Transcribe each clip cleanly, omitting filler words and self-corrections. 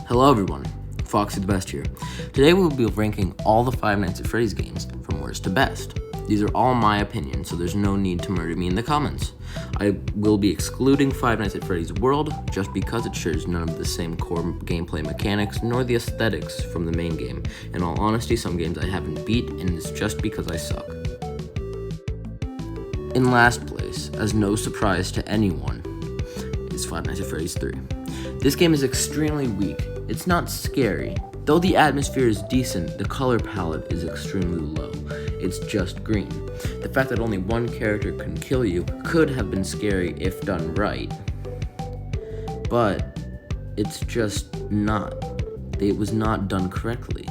Hello everyone, Foxy the Best here. Today we will be ranking all the Five Nights at Freddy's games from worst to best. These are all my opinions, so there's no need to murder me in the comments. I will be excluding Five Nights at Freddy's World just because it shares none of the same core gameplay mechanics nor the aesthetics from the main game. In all honesty, some games I haven't beat, and it's just because I suck. In last place, as no surprise to anyone, is Five Nights at Freddy's 3. This game is extremely weak. It's not scary. Though the atmosphere is decent, the color palette is extremely low. It's just green. The fact that only one character can kill you could have been scary if done right. But it's just not. It was not done correctly.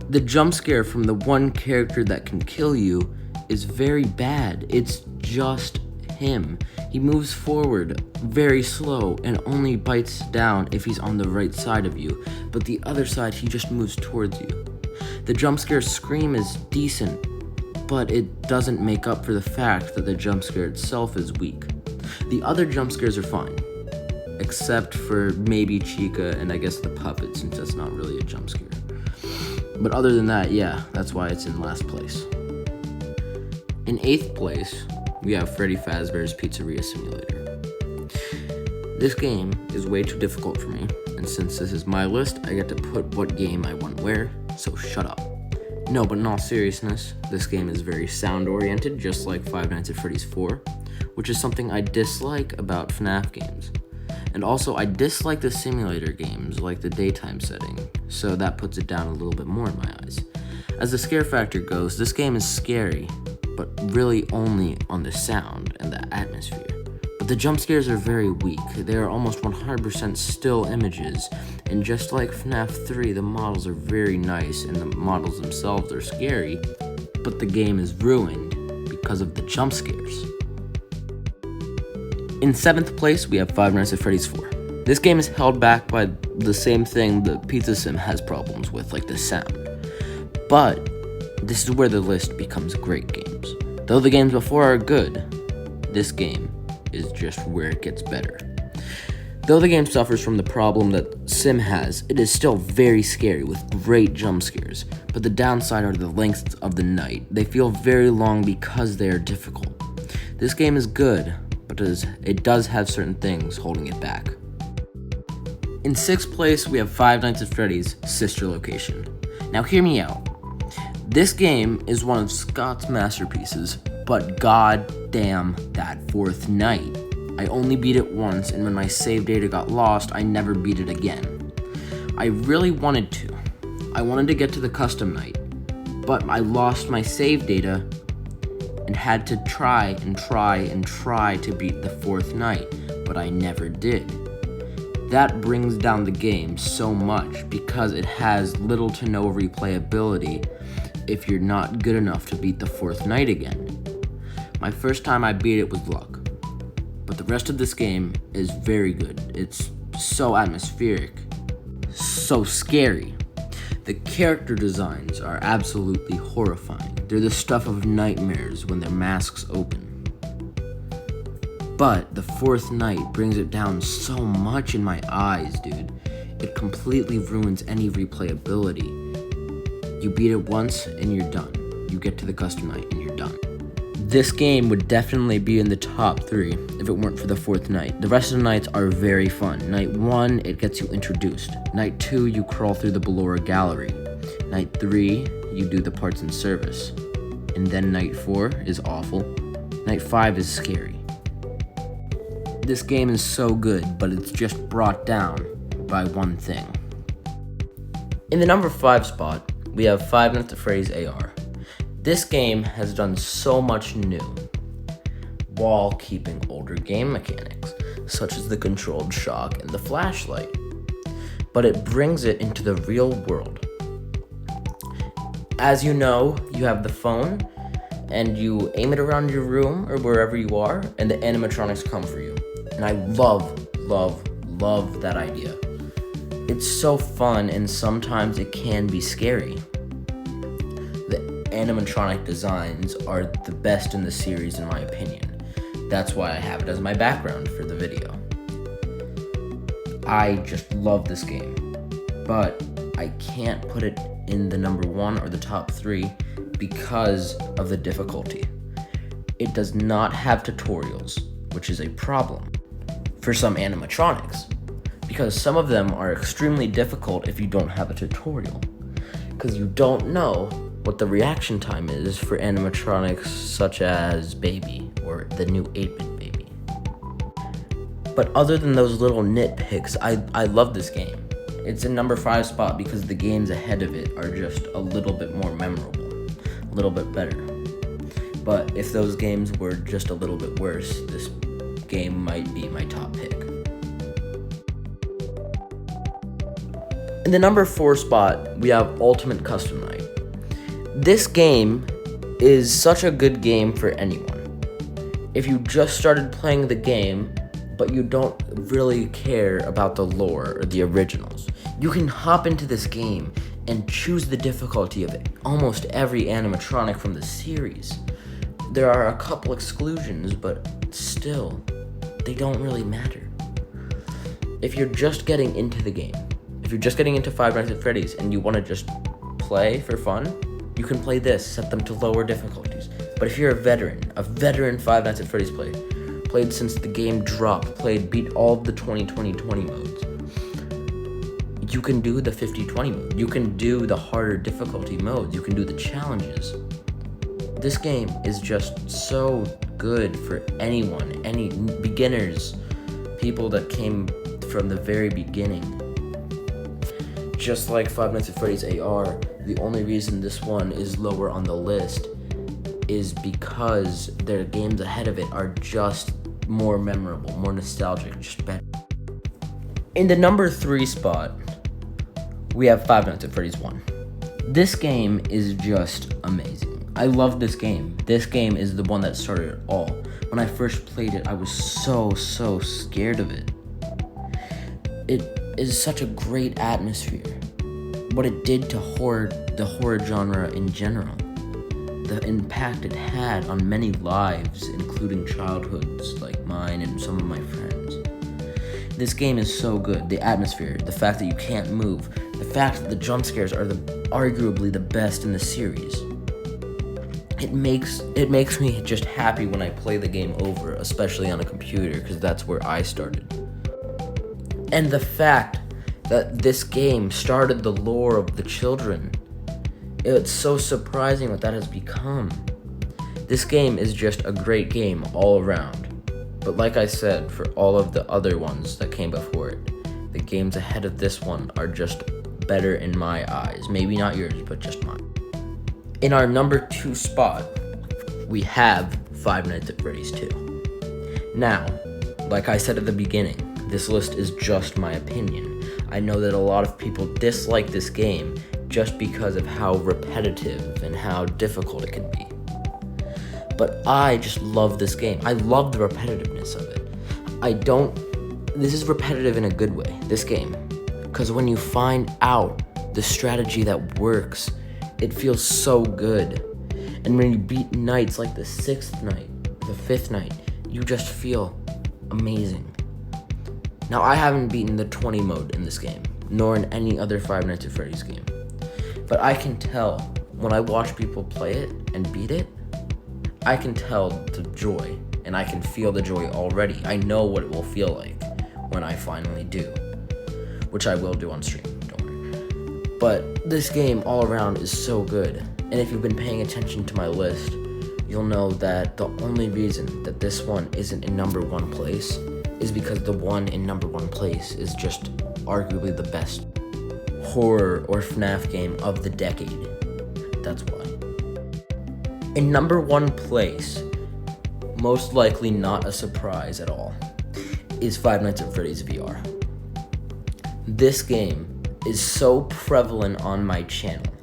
The jump scare from the one character that can kill you is very bad. It's just him. He moves forward very slow and only bites down if he's on the right side of you, but the other side he just moves towards you. The jump scare scream is decent, but it doesn't make up for the fact that the jump scare itself is weak. The other jump scares are fine, except for maybe Chica and I guess the puppet, since that's not really a jump scare. But other than that, yeah, that's why it's in last place. In 8th place, we have Freddy Fazbear's Pizzeria Simulator. This game is way too difficult for me, and since this is my list, I get to put what game I want where, so shut up. No, but in all seriousness, this game is very sound-oriented, just like Five Nights at Freddy's 4, which is something I dislike about FNAF games. And also, I dislike the simulator games, like the daytime setting, so that puts it down a little bit more in my eyes. As the scare factor goes, this game is scary, but really only on the sound and the atmosphere. But the jump scares are very weak. They are almost 100% still images, and just like FNAF 3, the models are very nice and the models themselves are scary, but the game is ruined because of the jump scares. In 7th place, we have Five Nights at Freddy's 4. This game is held back by the same thing the Pizza Sim has problems with, like the sound. But this is where the list becomes great games. Though the games before are good, this game is just where it gets better. Though the game suffers from the problem that Sim has, it is still very scary with great jump scares, but the downside are the lengths of the night. They feel very long because they are difficult. This game is good, but it does have certain things holding it back. In 6th place, we have Five Nights at Freddy's Sister Location. Now hear me out. This game is one of Scott's masterpieces, but god damn that 4th night. I only beat it once, and when my save data got lost, I never beat it again. I really wanted to. I wanted to get to the custom night, but I lost my save data and had to try to beat the 4th night, but I never did. That brings down the game so much because it has little to no replayability if you're not good enough to beat the 4th night again. My first time I beat it was luck, but the rest of this game is very good. It's so atmospheric, so scary. The character designs are absolutely horrifying. They're the stuff of nightmares when their masks open. But the 4th night brings it down so much in my eyes, dude. It completely ruins any replayability. You beat it once and you're done. You get to the custom night and you're done. This game would definitely be in the top 3 if it weren't for the 4th night. The rest of the nights are very fun. Night 1, it gets you introduced. Night 2, you crawl through the Ballora Gallery. Night 3, you do the parts in service. And then Night 4 is awful. Night 5 is scary. This game is so good, but it's just brought down by one thing. In the number 5 spot, we have Five Nights at Freddy's AR. This game has done so much new, while keeping older game mechanics, such as the controlled shock and the flashlight. But it brings it into the real world. As you know, you have the phone, and you aim it around your room or wherever you are, and the animatronics come for you. And I love that idea. It's so fun, and sometimes it can be scary. The animatronic designs are the best in the series in my opinion. That's why I have it as my background for the video. I just love this game, but I can't put it in the number 1 or the top 3 because of the difficulty. It does not have tutorials, which is a problem for some animatronics, because some of them are extremely difficult if you don't have a tutorial, because you don't know what the reaction time is for animatronics such as Baby or the new 8-bit Baby. But other than those little nitpicks, I love this game. It's in number 5 spot because the games ahead of it are just a little bit more memorable, a little bit better. But if those games were just a little bit worse, this game might be my top pick. In the number 4 spot, we have Ultimate Custom Night. This game is such a good game for anyone. If you just started playing the game, but you don't really care about the lore or the originals, you can hop into this game and choose the difficulty of almost every animatronic from the series. There are a couple exclusions, but still, they don't really matter. If you're just getting into the game, if you're just getting into Five Nights at Freddy's and you want to just play for fun, you can play this, set them to lower difficulties. But if you're a veteran Five Nights at Freddy's player, played since the game dropped, beat all of the 20 modes, you can do the 50-20 mode. You can do the harder difficulty modes. You can do the challenges. This game is just so good for anyone, any beginners, people that came from the very beginning. Just like Five Nights at Freddy's AR, the only reason this one is lower on the list is because their games ahead of it are just more memorable, more nostalgic, just better. In the number 3 spot, we have Five Nights at Freddy's 1. This game is just amazing. I love this game. This game is the one that started it all. When I first played it, I was so scared of it. It is such a great atmosphere. What it did to the horror genre in general. The impact it had on many lives, including childhoods like mine and some of my friends. This game is so good. The atmosphere, the fact that you can't move, the fact that the jump scares are arguably the best in the series. It makes me just happy when I play the game over, especially on a computer, because that's where I started. And the fact that this game started the lore of the children, it's so surprising what that has become. This game is just a great game all around. But like I said, for all of the other ones that came before it, the games ahead of this one are just better in my eyes. Maybe not yours, but just mine. In our number 2 spot, we have Five Nights at Freddy's 2. Now, like I said at the beginning, this list is just my opinion. I know that a lot of people dislike this game just because of how repetitive and how difficult it can be. But I just love this game. I love the repetitiveness of it. This is repetitive in a good way, this game. Because when you find out the strategy that works, it feels so good. And when you beat nights like the 6th night, the 5th night, you just feel amazing. Now, I haven't beaten the 20 mode in this game, nor in any other Five Nights at Freddy's game. But I can tell, when I watch people play it and beat it, I can tell the joy, and I can feel the joy already. I know what it will feel like when I finally do, which I will do on stream, don't worry. But this game all around is so good, and if you've been paying attention to my list, you'll know that the only reason that this one isn't in number 1 place is because the one in number 1 place is just arguably the best horror or FNAF game of the decade. That's why. In number 1 place, most likely not a surprise at all, is Five Nights at Freddy's VR. This game is so prevalent on my channel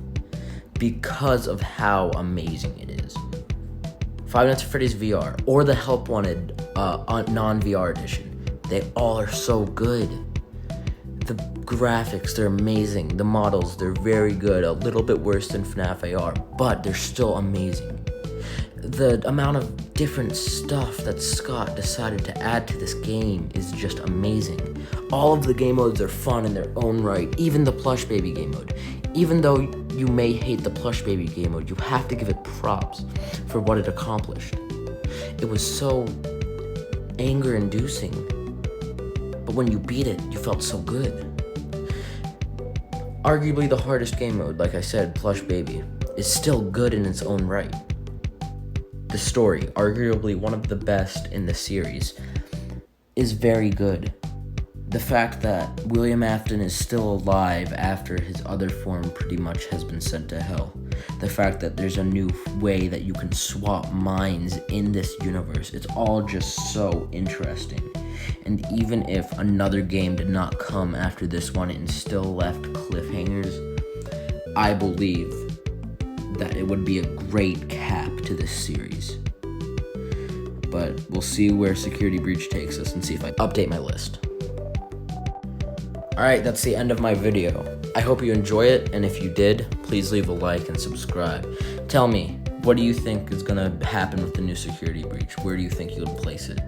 because of how amazing it is. Five Nights at Freddy's VR or the Help Wanted non-VR edition, they all are so good. The graphics, they're amazing. The models, they're very good. A little bit worse than FNAF AR, but they're still amazing. The amount of different stuff that Scott decided to add to this game is just amazing. All of the game modes are fun in their own right, even the plush baby game mode. Even though you may hate the plush baby game mode, you have to give it props for what it accomplished. It was so anger-inducing, but when you beat it, you felt so good. Arguably the hardest game mode, like I said, plush baby, is still good in its own right. The story, arguably one of the best in the series, is very good. The fact that William Afton is still alive after his other form pretty much has been sent to hell. The fact that there's a new way that you can swap minds in this universe, it's all just so interesting. And even if another game did not come after this one and still left cliffhangers, I believe that it would be a great cap to this series. But we'll see where Security Breach takes us and see if I update my list. Alright, that's the end of my video. I hope you enjoy it, and if you did, please leave a like and subscribe. Tell me, what do you think is gonna happen with the new Security Breach? Where do you think you would place it?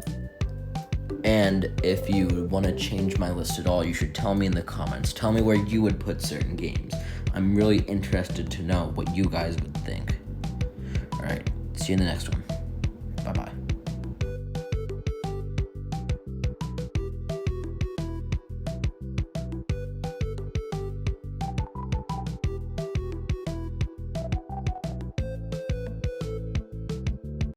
And if you want to change my list at all, you should tell me in the comments. Tell me where you would put certain games. I'm really interested to know what you guys would think. Alright, see you in the next one. Bye-bye.